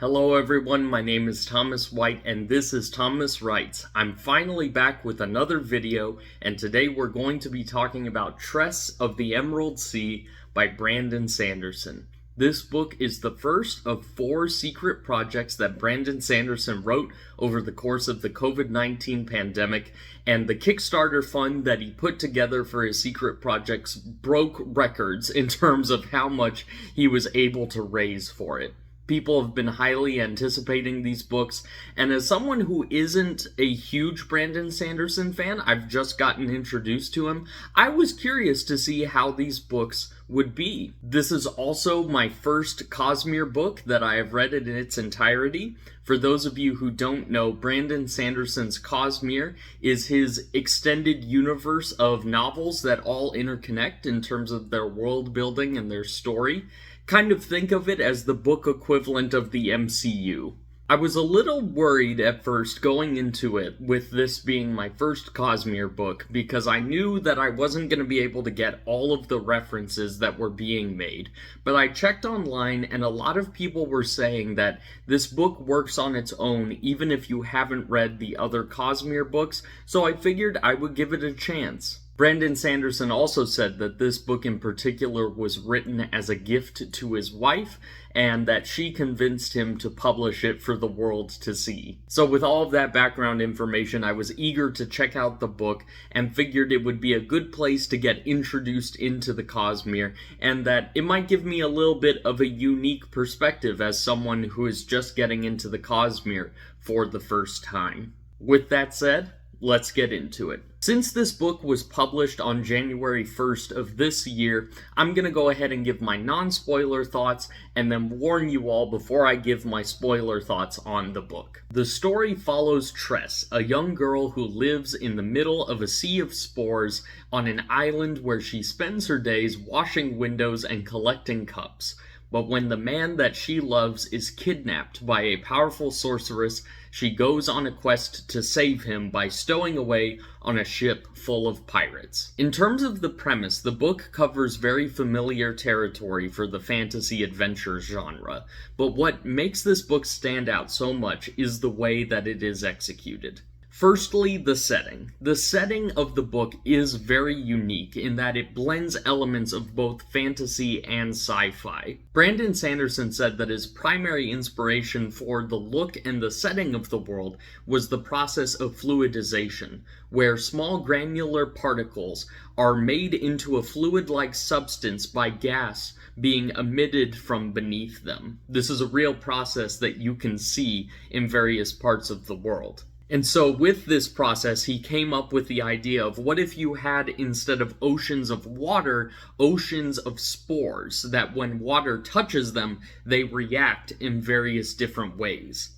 Hello everyone, my name is Thomas White and this is Thomas Writes. I'm finally back with another video, and today we're going to be talking about Tress of the Emerald Sea by Brandon Sanderson. This book is the first of 4 secret projects that Brandon Sanderson wrote over the course of the COVID-19 pandemic, and the Kickstarter fund that he put together for his secret projects broke records in terms of how much he was able to raise for it. People have been highly anticipating these books, and as someone who isn't a huge Brandon Sanderson fan, I've just gotten introduced to him, I was curious to see how these books would be. This is also my first Cosmere book that I have read in its entirety. For those of you who don't know, Brandon Sanderson's Cosmere is his extended universe of novels that all interconnect in terms of their world building and their story. Kind of think of it as the book equivalent of the MCU. I was a little worried at first going into it with this being my first Cosmere book because I knew that I wasn't going to be able to get all of the references that were being made. But I checked online and a lot of people were saying that this book works on its own even if you haven't read the other Cosmere books, so I figured I would give it a chance. Brandon Sanderson also said that this book in particular was written as a gift to his wife, and that she convinced him to publish it for the world to see. So with all of that background information, I was eager to check out the book, and figured it would be a good place to get introduced into the Cosmere, and that it might give me a little bit of a unique perspective as someone who is just getting into the Cosmere for the first time. With that said, let's get into it. Since this book was published on January 1st of this year, I'm gonna go ahead and give my non-spoiler thoughts and then warn you all before I give my spoiler thoughts on the book. The story follows Tress, a young girl who lives in the middle of a sea of spores on an island where she spends her days washing windows and collecting cups. But when the man that she loves is kidnapped by a powerful sorceress, she goes on a quest to save him by stowing away on a ship full of pirates. In terms of the premise, the book covers very familiar territory for the fantasy adventure genre, but what makes this book stand out so much is the way that it is executed. Firstly, the setting. The setting of the book is very unique in that it blends elements of both fantasy and sci-fi. Brandon Sanderson said that his primary inspiration for the look and the setting of the world was the process of fluidization, where small granular particles are made into a fluid-like substance by gas being emitted from beneath them. This is a real process that you can see in various parts of the world. And so with this process, he came up with the idea of what if you had, instead of oceans of water, oceans of spores, that when water touches them, they react in various different ways.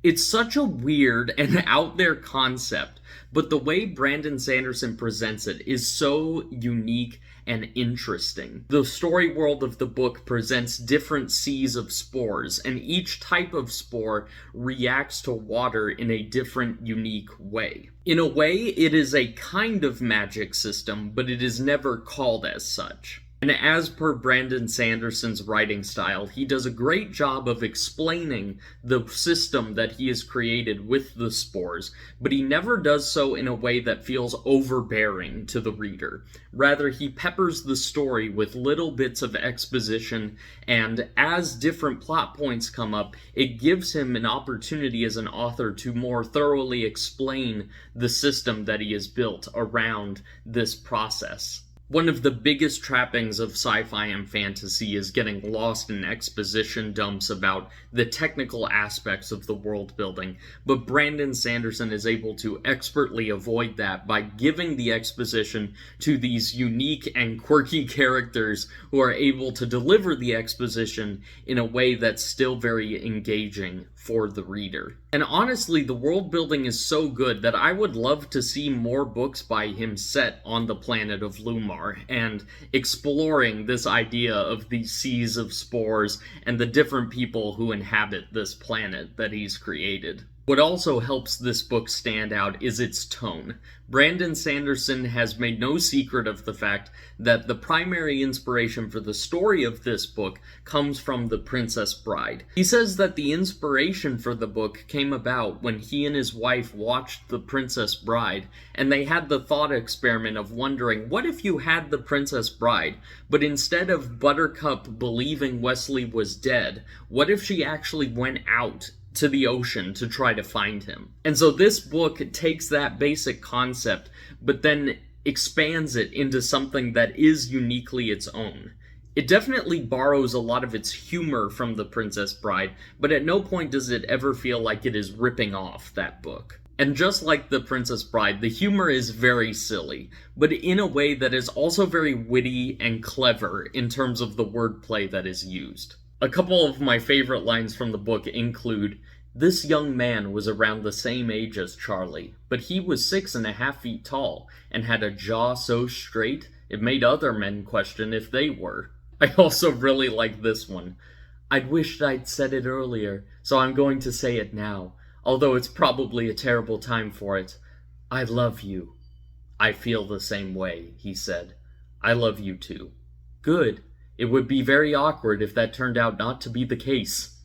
It's such a weird and out there concept, but the way Brandon Sanderson presents it is so unique and interesting. The story world of the book presents different seas of spores, and each type of spore reacts to water in a different, unique way. In a way, it is a kind of magic system, but it is never called as such. And as per Brandon Sanderson's writing style, he does a great job of explaining the system that he has created with the spores, but he never does so in a way that feels overbearing to the reader. Rather, he peppers the story with little bits of exposition, and as different plot points come up, it gives him an opportunity as an author to more thoroughly explain the system that he has built around this process. One of the biggest trappings of sci-fi and fantasy is getting lost in exposition dumps about the technical aspects of the world building, but Brandon Sanderson is able to expertly avoid that by giving the exposition to these unique and quirky characters who are able to deliver the exposition in a way that's still very engaging for the reader. And honestly, the world building is so good that I would love to see more books by him set on the planet of Lumar, and exploring this idea of these seas of spores and the different people who inhabit this planet that he's created. What also helps this book stand out is its tone. Brandon Sanderson has made no secret of the fact that the primary inspiration for the story of this book comes from The Princess Bride. He says that the inspiration for the book came about when he and his wife watched The Princess Bride, and they had the thought experiment of wondering, what if you had The Princess Bride, but instead of Buttercup believing Wesley was dead, what if she actually went out to the ocean to try to find him? And so this book takes that basic concept, but then expands it into something that is uniquely its own. It definitely borrows a lot of its humor from The Princess Bride, but at no point does it ever feel like it is ripping off that book. And just like The Princess Bride, the humor is very silly, but in a way that is also very witty and clever in terms of the wordplay that is used. A couple of my favorite lines from the book include, "This young man was around the same age as Charlie, but he was 6.5 feet tall and had a jaw so straight it made other men question if they were." I also really like this one. "I'd wished I'd said it earlier, so I'm going to say it now, although it's probably a terrible time for it. I love you." "I feel the same way," he said. "I love you too." "Good. It would be very awkward if that turned out not to be the case."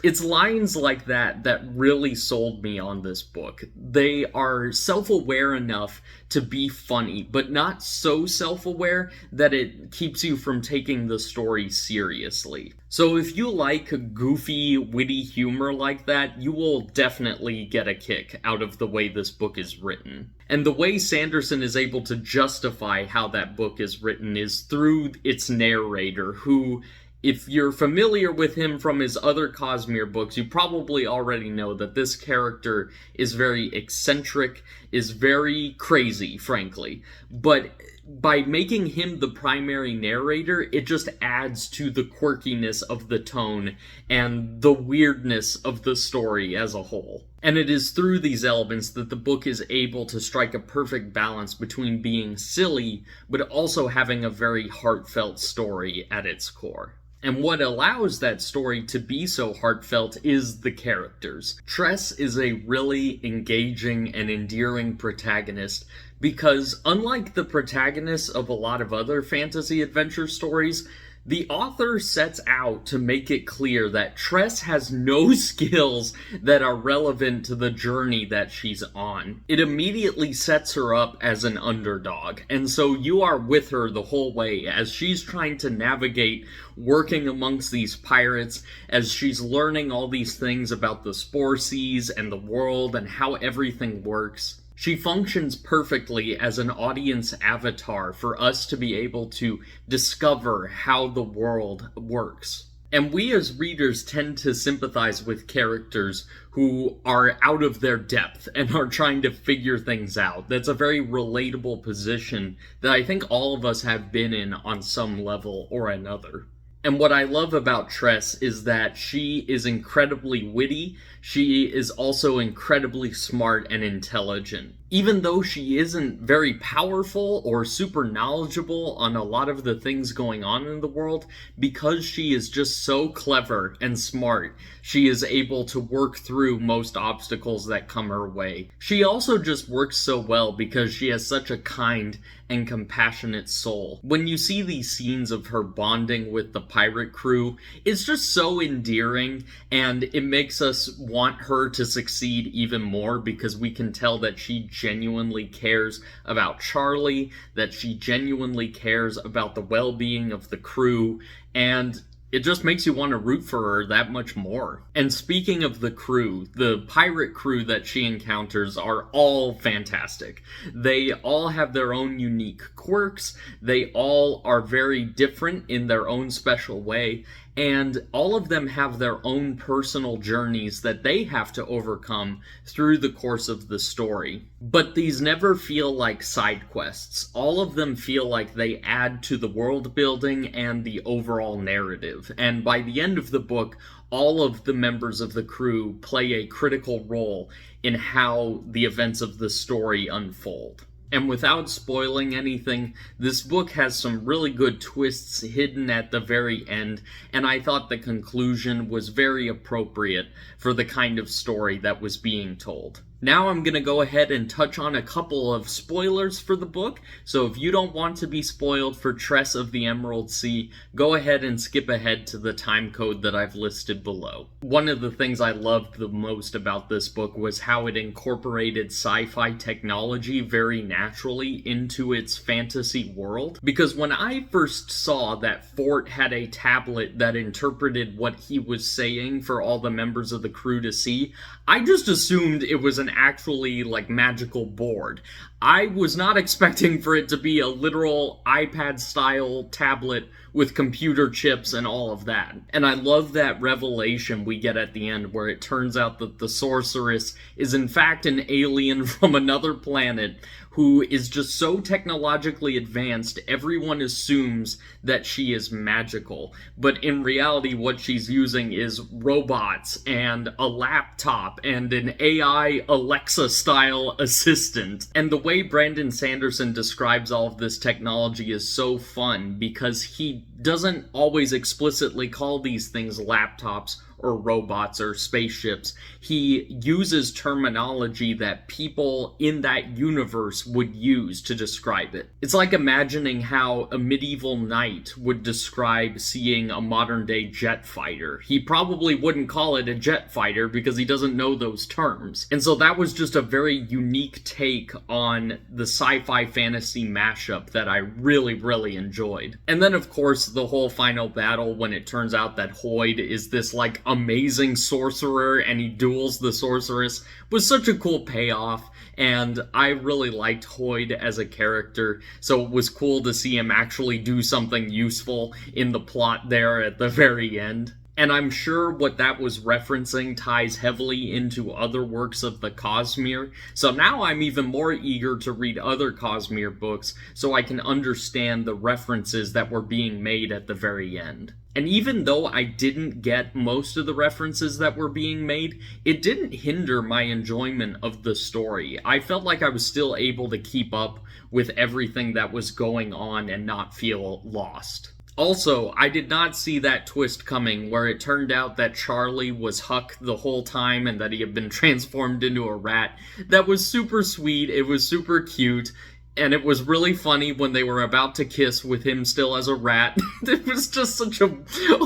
It's lines like that that really sold me on this book. They are self-aware enough to be funny, but not so self-aware that it keeps you from taking the story seriously. So if you like goofy, witty humor like that, you will definitely get a kick out of the way this book is written. And the way Sanderson is able to justify how that book is written is through its narrator, who, if you're familiar with him from his other Cosmere books, you probably already know that this character is very eccentric, is very crazy, frankly. But by making him the primary narrator, it just adds to the quirkiness of the tone and the weirdness of the story as a whole. And it is through these elements that the book is able to strike a perfect balance between being silly, but also having a very heartfelt story at its core. And what allows that story to be so heartfelt is the characters. Tress is a really engaging and endearing protagonist because, unlike the protagonists of a lot of other fantasy adventure stories, the author sets out to make it clear that Tress has no skills that are relevant to the journey that she's on. It immediately sets her up as an underdog, and so you are with her the whole way as she's trying to navigate working amongst these pirates, as she's learning all these things about the Spore Seas and the world and how everything works. She functions perfectly as an audience avatar for us to be able to discover how the world works. And we as readers tend to sympathize with characters who are out of their depth and are trying to figure things out. That's a very relatable position that I think all of us have been in on some level or another. And what I love about Tress is that she is incredibly witty. She is also incredibly smart and intelligent. Even though she isn't very powerful or super knowledgeable on a lot of the things going on in the world, because she is just so clever and smart, she is able to work through most obstacles that come her way. She also just works so well because she has such a kind and compassionate soul. When you see these scenes of her bonding with the pirate crew, it's just so endearing, and it makes us want her to succeed even more because we can tell that she genuinely cares about Charlie, that she genuinely cares about the well-being of the crew, and it just makes you want to root for her that much more. And speaking of the crew, the pirate crew that she encounters are all fantastic. They all have their own unique quirks, they all are very different in their own special way, and all of them have their own personal journeys that they have to overcome through the course of the story. But these never feel like side quests. All of them feel like they add to the world building and the overall narrative. And by the end of the book, all of the members of the crew play a critical role in how the events of the story unfold. And without spoiling anything, this book has some really good twists hidden at the very end, and I thought the conclusion was very appropriate for the kind of story that was being told. Now I'm going to go ahead and touch on a couple of spoilers for the book, so if you don't want to be spoiled for Tress of the Emerald Sea, go ahead and skip ahead to the time code that I've listed below. One of the things I loved the most about this book was how it incorporated sci-fi technology very naturally into its fantasy world, because when I first saw that Fort had a tablet that interpreted what he was saying for all the members of the crew to see, I just assumed it was an actually magical board. I was not expecting for it to be a literal iPad style tablet with computer chips and all of that. And I love that revelation we get at the end where it turns out that the sorceress is in fact an alien from another planet who is just so technologically advanced, everyone assumes that she is magical. But in reality, what she's using is robots and a laptop and an AI Alexa-style assistant. And the way Brandon Sanderson describes all of this technology is so fun because he doesn't always explicitly call these things laptops or robots or spaceships. He uses terminology that people in that universe would use to describe it. It's like imagining how a medieval knight would describe seeing a modern day jet fighter. He probably wouldn't call it a jet fighter because he doesn't know those terms. And so that was just a very unique take on the sci-fi fantasy mashup that I really, really enjoyed. And then of course the whole final battle when it turns out that Hoyd is this amazing sorcerer and he duels the sorceress was such a cool payoff, and I really liked Hoyd as a character, so it was cool to see him actually do something useful in the plot there at the very end. And I'm sure what that was referencing ties heavily into other works of the Cosmere, so now I'm even more eager to read other Cosmere books so I can understand the references that were being made at the very end. And even though I didn't get most of the references that were being made, it didn't hinder my enjoyment of the story. I felt like I was still able to keep up with everything that was going on and not feel lost. Also, I did not see that twist coming where it turned out that Charlie was Huck the whole time and that he had been transformed into a rat. That was super sweet, it was super cute, and it was really funny when they were about to kiss with him still as a rat. It was just such a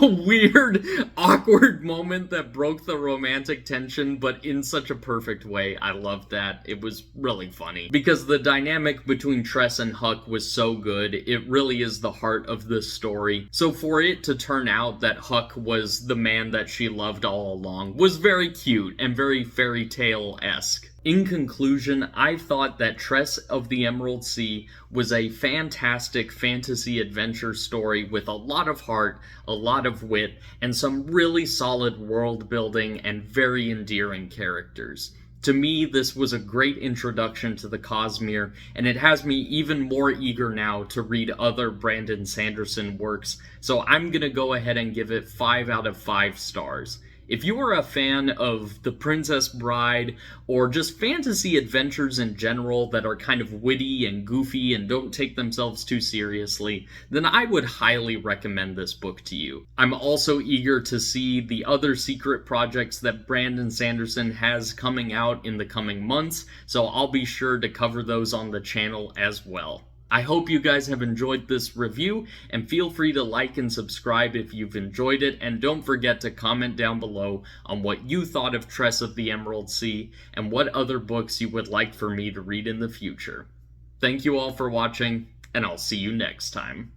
weird, awkward moment that broke the romantic tension, but in such a perfect way. I loved that. It was really funny. Because the dynamic between Tress and Huck was so good, it really is the heart of this story. So for it to turn out that Huck was the man that she loved all along was very cute and very fairy tale-esque. In conclusion, I thought that Tress of the Emerald Sea was a fantastic fantasy adventure story with a lot of heart, a lot of wit, and some really solid world building and very endearing characters. To me, this was a great introduction to the Cosmere, and it has me even more eager now to read other Brandon Sanderson works, so I'm gonna go ahead and give it 5 out of 5 stars. If you are a fan of The Princess Bride, or just fantasy adventures in general that are kind of witty and goofy and don't take themselves too seriously, then I would highly recommend this book to you. I'm also eager to see the other secret projects that Brandon Sanderson has coming out in the coming months, so I'll be sure to cover those on the channel as well. I hope you guys have enjoyed this review, and feel free to like and subscribe if you've enjoyed it, and don't forget to comment down below on what you thought of Tress of the Emerald Sea, and what other books you would like for me to read in the future. Thank you all for watching, and I'll see you next time.